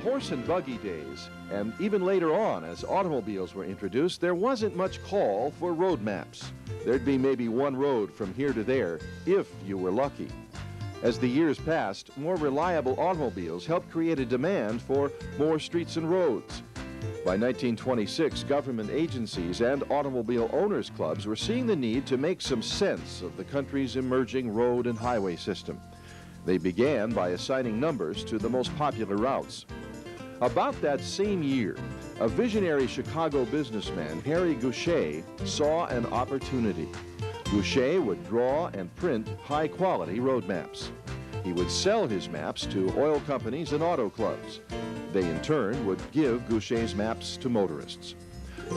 horse and buggy days, and even later on as automobiles were introduced, there wasn't much call for road maps. There'd be maybe one road from here to there, if you were lucky. As the years passed, more reliable automobiles helped create a demand for more streets and roads. By 1926, government agencies and automobile owners clubs were seeing the need to make some sense of the country's emerging road and highway system. They began by assigning numbers to the most popular routes. About that same year, a visionary Chicago businessman, Harry Gousha, saw an opportunity. Gousha would draw and print high-quality road maps. He would sell his maps to oil companies and auto clubs. They, in turn, would give Gousha's maps to motorists.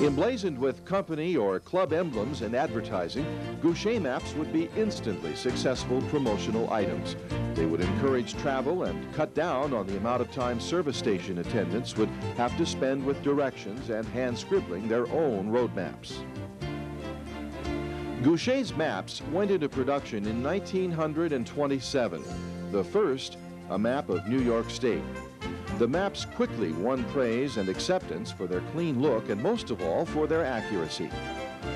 Emblazoned with company or club emblems and advertising, Gousha maps would be instantly successful promotional items. They would encourage travel and cut down on the amount of time service station attendants would have to spend with directions and hand-scribbling their own road maps. Gousha's maps went into production in 1927. The first, a map of New York State. The maps quickly won praise and acceptance for their clean look and most of all for their accuracy.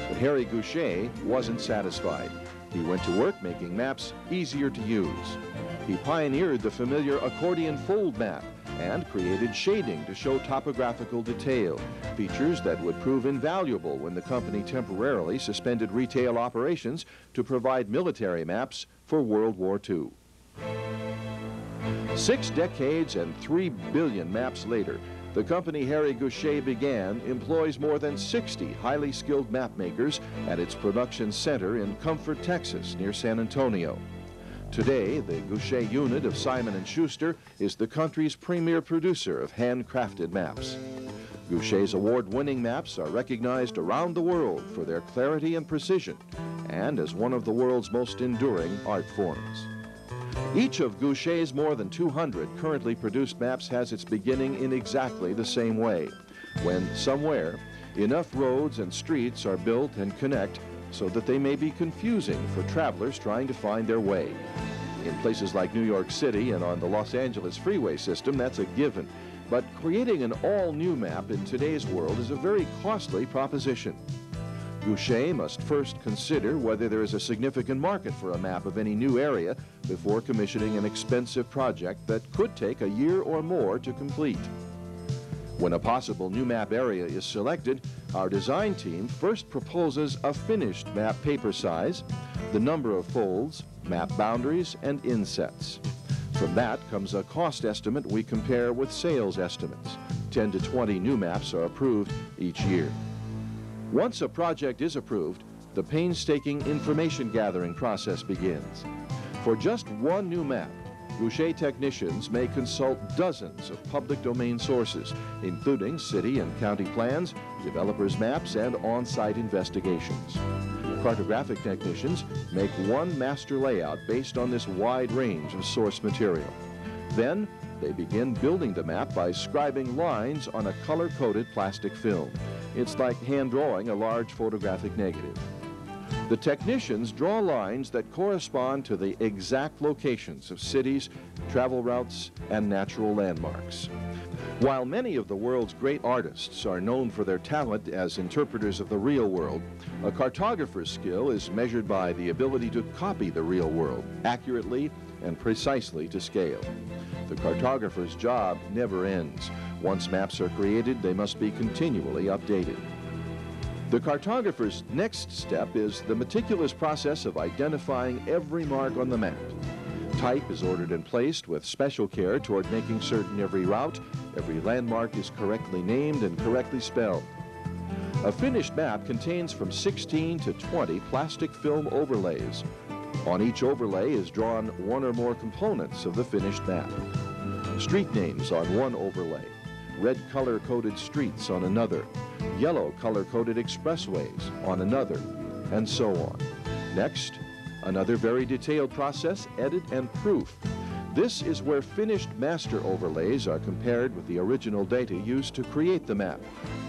But Harry Gousha wasn't satisfied. He went to work making maps easier to use. He pioneered the familiar accordion fold map and created shading to show topographical detail, features that would prove invaluable when the company temporarily suspended retail operations to provide military maps for World War II. 6 decades and 3 billion maps later, the company Harry Gousha began employs more than 60 highly skilled map makers at its production center in Comfort, Texas, near San Antonio. Today, the Gousha unit of Simon & Schuster is the country's premier producer of handcrafted maps. Gousha's award-winning maps are recognized around the world for their clarity and precision, and as one of the world's most enduring art forms. Each of Gousha's more than 200 currently produced maps has its beginning in exactly the same way, when somewhere enough roads and streets are built and connect so that they may be confusing for travelers trying to find their way. In places like New York City and on the Los Angeles freeway system, that's a given. But creating an all-new map in today's world is a very costly proposition. Gousha must first consider whether there is a significant market for a map of any new area before commissioning an expensive project that could take a year or more to complete. When a possible new map area is selected, our design team first proposes a finished map paper size, the number of folds, map boundaries, and insets. From that comes a cost estimate we compare with sales estimates. 10 to 20 new maps are approved each year. Once a project is approved, the painstaking information gathering process begins. For just one new map, Gousha technicians may consult dozens of public domain sources, including city and county plans, developers' maps, and on-site investigations. Cartographic technicians make one master layout based on this wide range of source material. Then, they begin building the map by scribing lines on a color-coded plastic film. It's like hand-drawing a large photographic negative. The technicians draw lines that correspond to the exact locations of cities, travel routes, and natural landmarks. While many of the world's great artists are known for their talent as interpreters of the real world, a cartographer's skill is measured by the ability to copy the real world accurately and precisely to scale. The cartographer's job never ends. Once maps are created, they must be continually updated. The cartographer's next step is the meticulous process of identifying every mark on the map. Type is ordered and placed with special care toward making certain every route, every landmark is correctly named and correctly spelled. A finished map contains from 16 to 20 plastic film overlays. On each overlay is drawn one or more components of the finished map. Street names on one overlay, red color-coded streets on another, yellow color-coded expressways on another, and so on. Next, another very detailed process, edit and proof. This is where finished master overlays are compared with the original data used to create the map,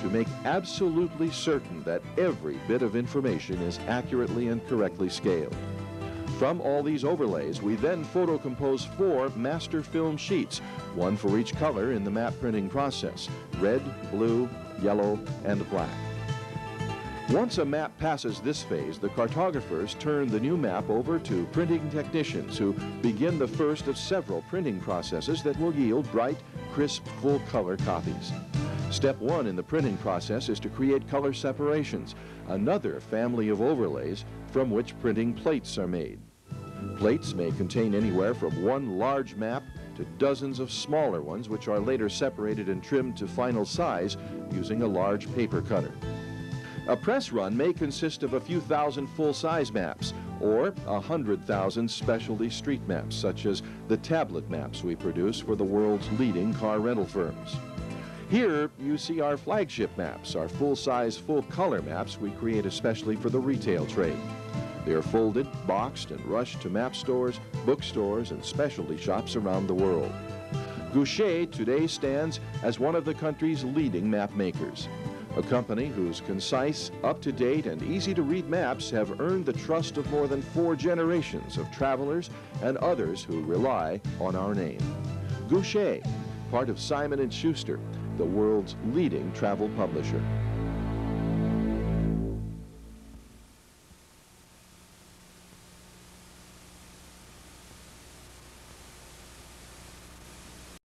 to make absolutely certain that every bit of information is accurately and correctly scaled. From all these overlays, we then photocompose 4 master film sheets, one for each color in the map printing process: red, blue, yellow, and black. Once a map passes this phase, the cartographers turn the new map over to printing technicians who begin the first of several printing processes that will yield bright, crisp, full-color copies. Step 1 in the printing process is to create color separations, another family of overlays from which printing plates are made. Plates may contain anywhere from one large map to dozens of smaller ones, which are later separated and trimmed to final size using a large paper cutter. A press run may consist of a few thousand full-size maps or 100,000 specialty street maps, such as the tablet maps we produce for the world's leading car rental firms. Here you see our flagship maps, our full-size, full-color maps we create especially for the retail trade. They are folded, boxed, and rushed to map stores, bookstores, and specialty shops around the world. Gousha today stands as one of the country's leading map makers, a company whose concise, up-to-date, and easy-to-read maps have earned the trust of more than 4 generations of travelers and others who rely on our name. Gousha, part of Simon & Schuster, the world's leading travel publisher.